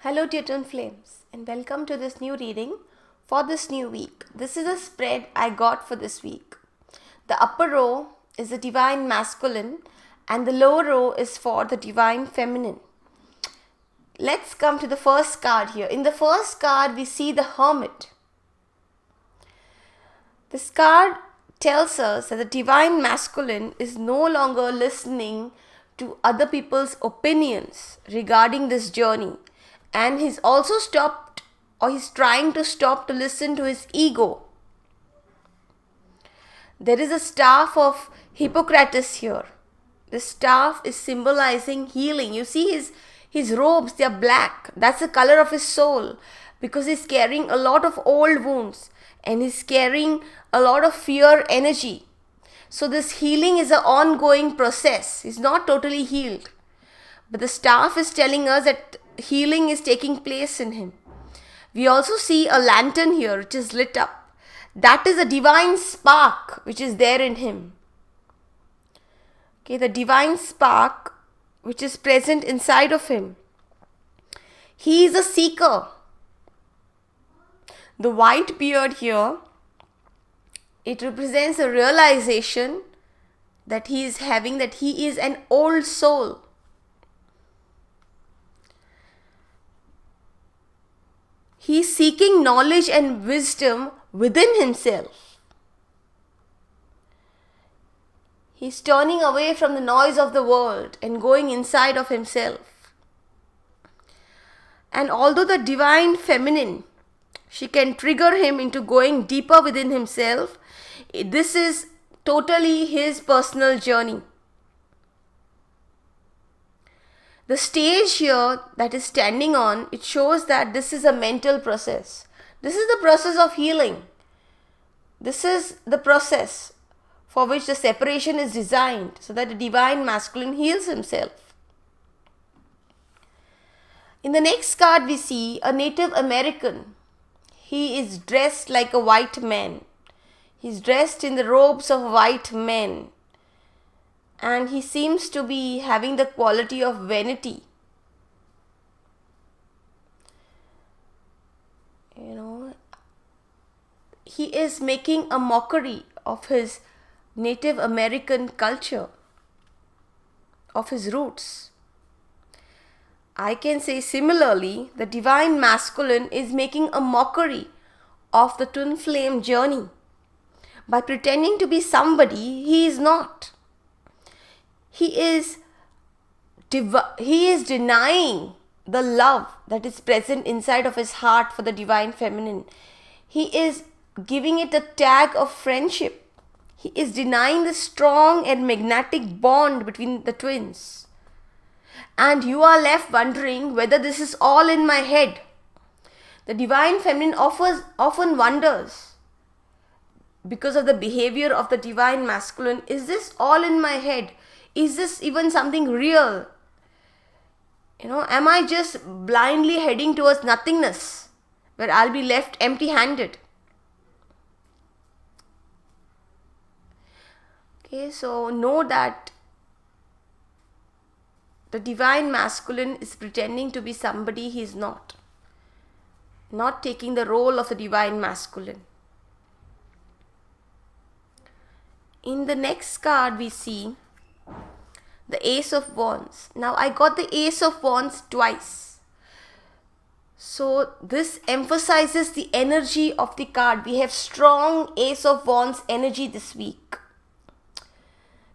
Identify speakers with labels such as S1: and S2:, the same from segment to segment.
S1: Hello, dear twin flames, and welcome to this new reading for this new week. This is a spread I got for this week. The upper row is the divine masculine, and the lower row is for the divine feminine. Let's come to the first card here. In the first card, we see the hermit. This card tells us that the divine masculine is no longer listening to other people's opinions regarding this journey. And he's also he's trying to stop to listen to his ego. There is a staff of Hippocrates here. The staff is symbolizing healing. You see his robes, they are black. That's the color of his soul, because he's carrying a lot of old wounds and he's carrying a lot of fear energy. So this healing is an ongoing process. He's not totally healed. But the staff is telling us that healing is taking place in him. We also see a lantern here which is lit up. That is a divine spark which is there in him. Okay, the divine spark which is present inside of him. He is a seeker. The white beard here, it represents a realization that he is having, that he is an old soul. He is seeking knowledge and wisdom within himself. He is turning away from the noise of the world and going inside of himself. And although the divine feminine, she can trigger him into going deeper within himself, this is totally his personal journey. The stage here that is standing on, it shows that this is a mental process. This is the process of healing. This is the process for which the separation is designed, so that the divine masculine heals himself. In the next card, we see a Native American. He is dressed like a white man. He is dressed in the robes of white men. And he seems to be having the quality of vanity. He is making a mockery of his Native American culture, of his roots. I can say similarly, the divine masculine is making a mockery of the twin flame journey. By pretending to be somebody he is not. He is denying the love that is present inside of his heart for the divine feminine. He is giving it a tag of friendship. He is denying the strong and magnetic bond between the twins. And you are left wondering whether this is all in my head. The divine feminine often wonders, because of the behavior of the divine masculine, is this all in my head? Is this even something real? Am I just blindly heading towards nothingness, where I'll be left empty-handed? Okay, so know that the divine masculine is pretending to be somebody he is not. Not taking the role of the divine masculine. In the next card, we see the Ace of Wands. Now, I got the Ace of Wands twice. So, this emphasizes the energy of the card. We have strong Ace of Wands energy this week.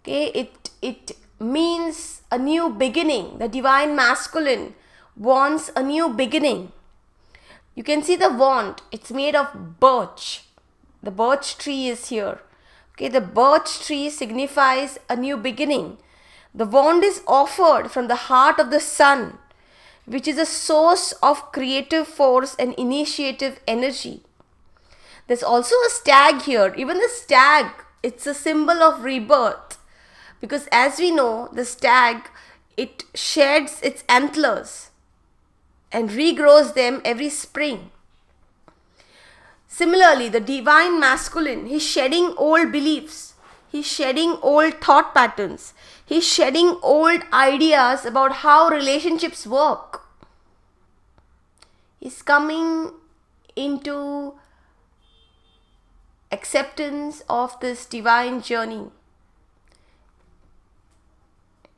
S1: Okay, it means a new beginning. The divine masculine wants a new beginning. You can see the wand. It's made of birch. The birch tree is here. Okay, the birch tree signifies a new beginning. The wand is offered from the heart of the sun, which is a source of creative force and initiative energy. There's also a stag here. Even the stag, it's a symbol of rebirth. Because as we know, the stag, it sheds its antlers and regrows them every spring. Similarly, the divine masculine, he's shedding old beliefs. He's shedding old thought patterns. He's shedding old ideas about how relationships work. He's coming into acceptance of this divine journey.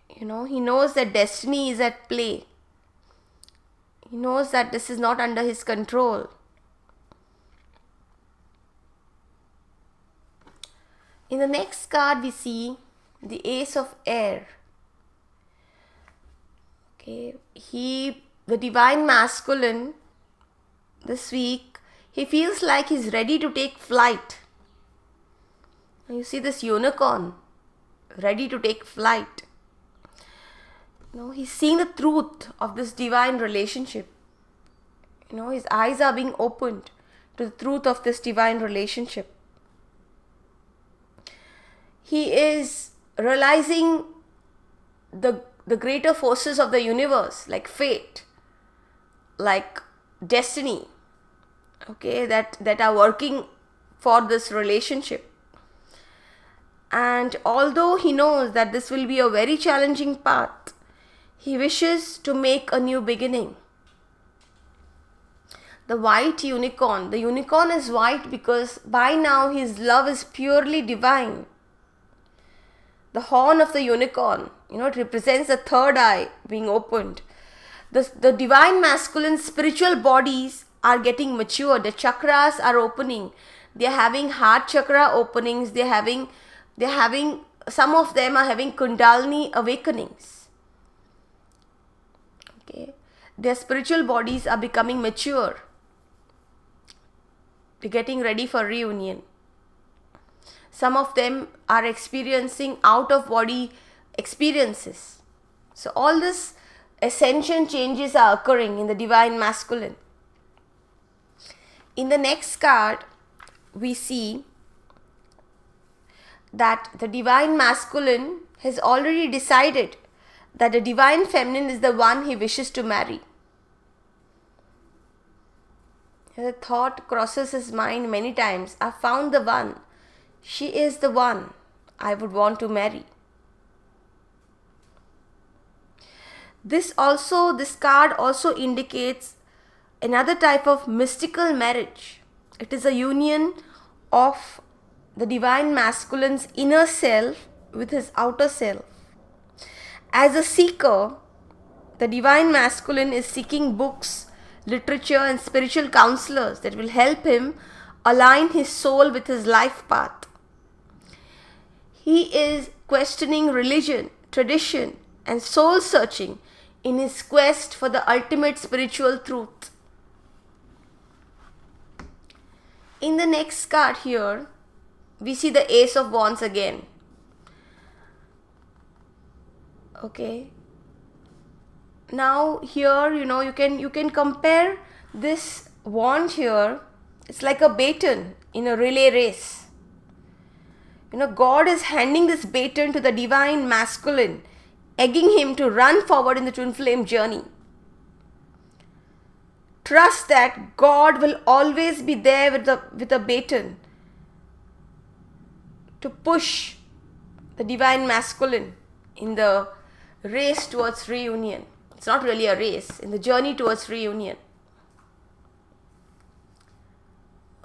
S1: He knows that destiny is at play. He knows that this is not under his control. In the next card, we see the Ace of Air. Okay, the divine masculine, this week, he feels like he's ready to take flight. You see this unicorn, ready to take flight. He's seeing the truth of this divine relationship. His eyes are being opened to the truth of this divine relationship. He is realizing the greater forces of the universe, like fate, like destiny, okay, that are working for this relationship. And although he knows that this will be a very challenging path, he wishes to make a new beginning. The white unicorn. The unicorn is white because by now his love is purely divine. The horn of the unicorn, it represents the third eye being opened. The divine masculine spiritual bodies are getting mature. The chakras are opening. They are having heart chakra openings. They're having, some of them are having Kundalini awakenings. Okay, their spiritual bodies are becoming mature. They're getting ready for reunion. Some of them are experiencing out-of-body experiences. So all this ascension changes are occurring in the divine masculine. In the next card, we see that the divine masculine has already decided that the divine feminine is the one he wishes to marry. The thought crosses his mind many times. I found the one. She is the one I would want to marry. This card also indicates another type of mystical marriage. It is a union of the divine masculine's inner self with his outer self. As a seeker, the divine masculine is seeking books, literature, and spiritual counselors that will help him align his soul with his life path. He is questioning religion, tradition, and soul searching in his quest for the ultimate spiritual truth. In the next card here, we see the Ace of Wands again. Okay. Now here, you can compare this wand here. It's like a baton in a relay race. God is handing this baton to the divine masculine, egging him to run forward in the twin flame journey. Trust that God will always be there with a baton to push the divine masculine in the race towards reunion. It's not really a race, in the journey towards reunion.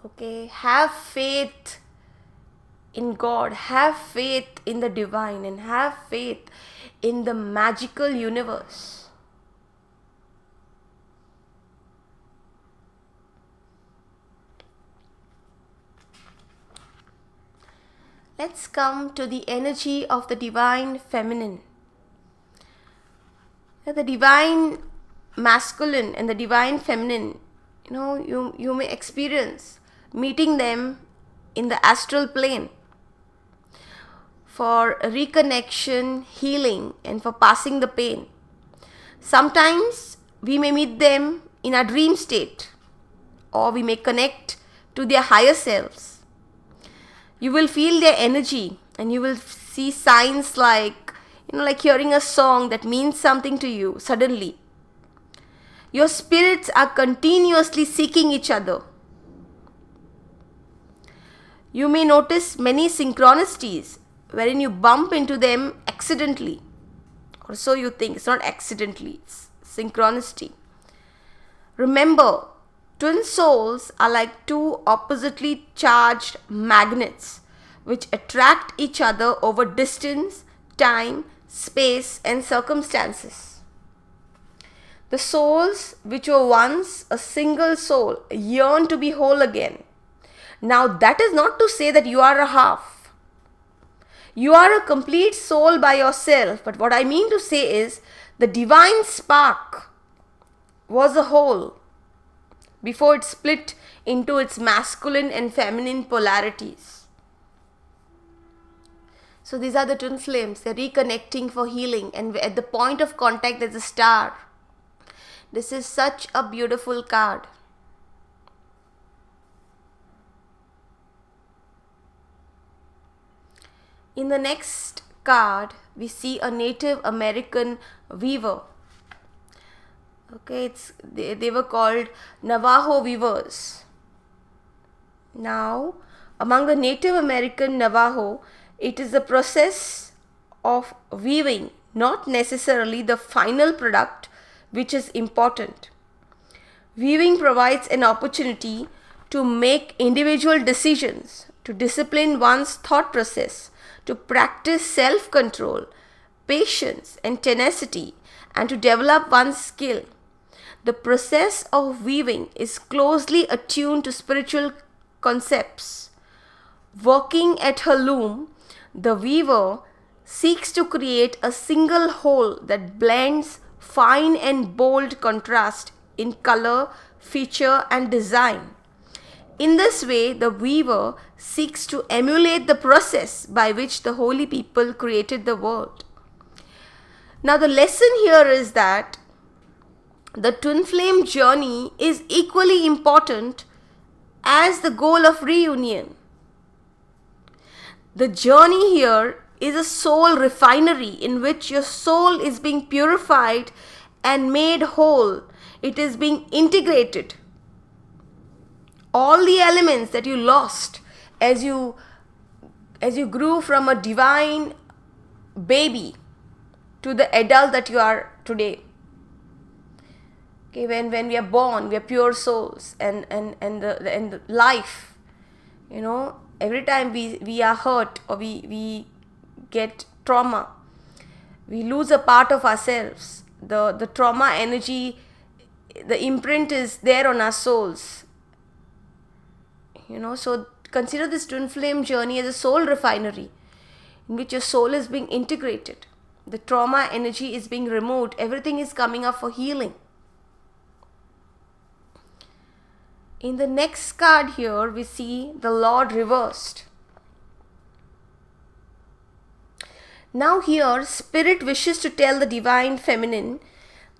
S1: Okay, have faith in God, have faith in the divine, and have faith in the magical universe. Let's come to the energy of the divine feminine. The divine masculine and the divine feminine, you may experience meeting them in the astral plane for reconnection, healing, and for passing the pain. Sometimes we may meet them in a dream state, or we may connect to their higher selves. You will feel their energy, and you will see signs like hearing a song that means something to you suddenly. Your spirits are continuously seeking each other. You may notice many synchronicities wherein you bump into them accidentally. Or so you think. It's not accidentally, it's synchronicity. Remember, twin souls are like two oppositely charged magnets which attract each other over distance, time, space, and circumstances. The souls which were once a single soul yearn to be whole again. Now, that is not to say that you are a half. You are a complete soul by yourself, but what I mean to say is the divine spark was a whole before it split into its masculine and feminine polarities. So these are the twin flames. They're reconnecting for healing, and at the point of contact there's a star. This is such a beautiful card. In the next card, we see a Native American weaver. Okay, they were called Navajo weavers. Now, among the Native American Navajo, it is the process of weaving, not necessarily the final product, which is important. Weaving provides an opportunity to make individual decisions, to discipline one's thought process, to practice self-control, patience, and tenacity, and to develop one's skill. The process of weaving is closely attuned to spiritual concepts. Working at her loom, the weaver seeks to create a single whole that blends fine and bold contrast in color, feature, and design. In this way, the weaver seeks to emulate the process by which the holy people created the world. Now, the lesson here is that the twin flame journey is equally important as the goal of reunion. The journey here is a soul refinery in which your soul is being purified and made whole. It is being integrated. All the elements that you lost as you grew from a divine baby to the adult that you are today. Okay, when we are born, we are pure souls, and the life, every time we are hurt or we get trauma, we lose a part of ourselves. The trauma energy, the imprint is there on our souls. So consider this twin flame journey as a soul refinery in which your soul is being integrated. The trauma energy is being removed. Everything is coming up for healing. In the next card here, we see the Lord reversed. Now here, Spirit wishes to tell the Divine Feminine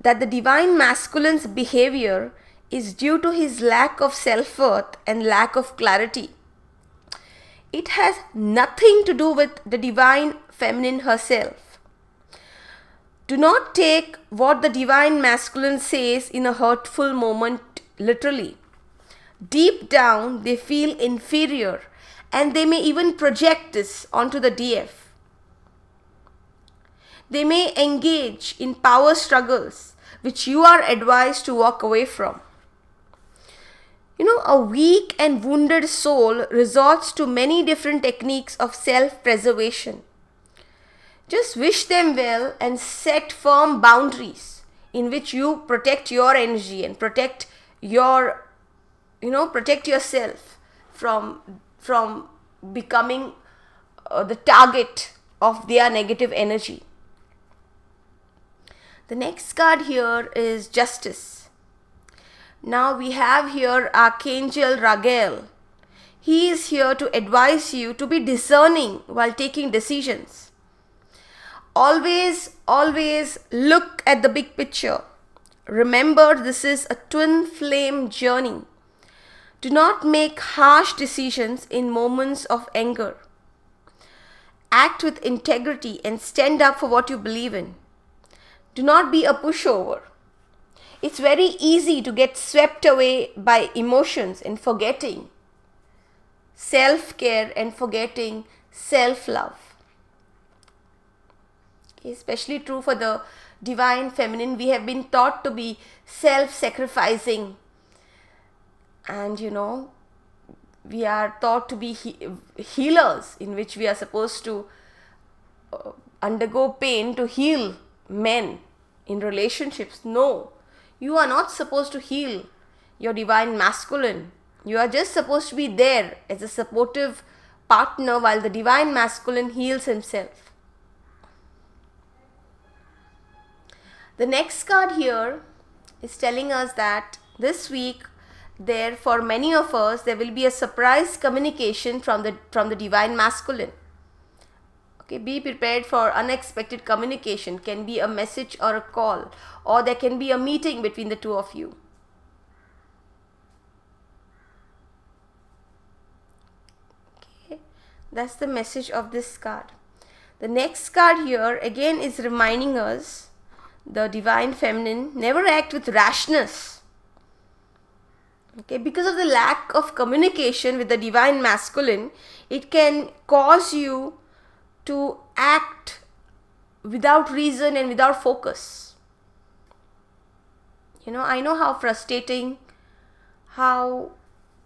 S1: that the Divine Masculine's behavior is due to his lack of self-worth and lack of clarity. It has nothing to do with the Divine Feminine herself. Do not take what the Divine Masculine says in a hurtful moment literally. Deep down, they feel inferior, and they may even project this onto the DF. They may engage in power struggles, which you are advised to walk away from. A weak and wounded soul resorts to many different techniques of self-preservation. Just wish them well and set firm boundaries in which you protect your energy and protect yourself from becoming the target of their negative energy. The next card here is Justice. Now we have here Archangel Raguel. He is here to advise you to be discerning while taking decisions. Always look at the big picture. Remember, this is a twin flame journey. Do not make harsh decisions in moments of anger. Act with integrity and stand up for what you believe in. Do not be a pushover. It's very easy to get swept away by emotions and forgetting self-care and forgetting self-love. Especially true for the divine feminine, we have been taught to be self-sacrificing, and we are taught to be healers, in which we are supposed to undergo pain to heal men in relationships. No, you are not supposed to heal your divine masculine. You are just supposed to be there as a supportive partner while the divine masculine heals himself. The next card here is telling us that this week, for many of us, there will be a surprise communication from the divine masculine. Okay, be prepared for unexpected communication. Can be a message or a call, or there can be a meeting between the two of you. Okay, that's the message of this card. The next card here again is reminding us, the divine feminine, never act with rashness. Okay, because of the lack of communication with the divine masculine, it can cause you to act without reason and without focus. I know how frustrating, how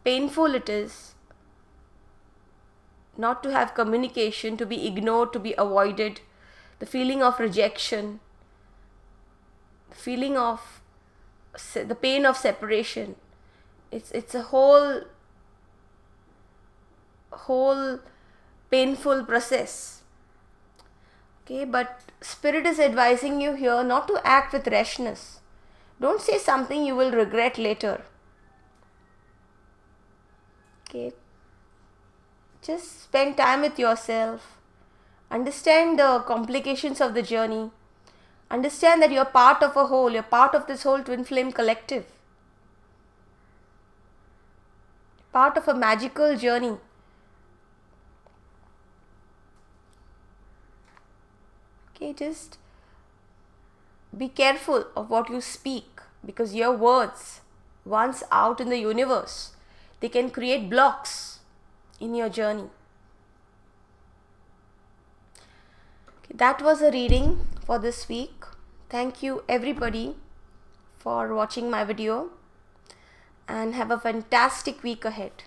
S1: painful it is not to have communication, to be ignored, to be avoided, the feeling of rejection, the feeling of the pain of separation. It's a whole painful process. Okay, but Spirit is advising you here not to act with rashness. Don't say something you will regret later. Okay, just spend time with yourself. Understand the complications of the journey. Understand that you're part of a whole. You're part of this whole twin flame collective. Part of a magical journey. Okay, just be careful of what you speak, because your words, once out in the universe, they can create blocks in your journey. Okay, that was a reading for this week. Thank you everybody for watching my video, and have a fantastic week ahead.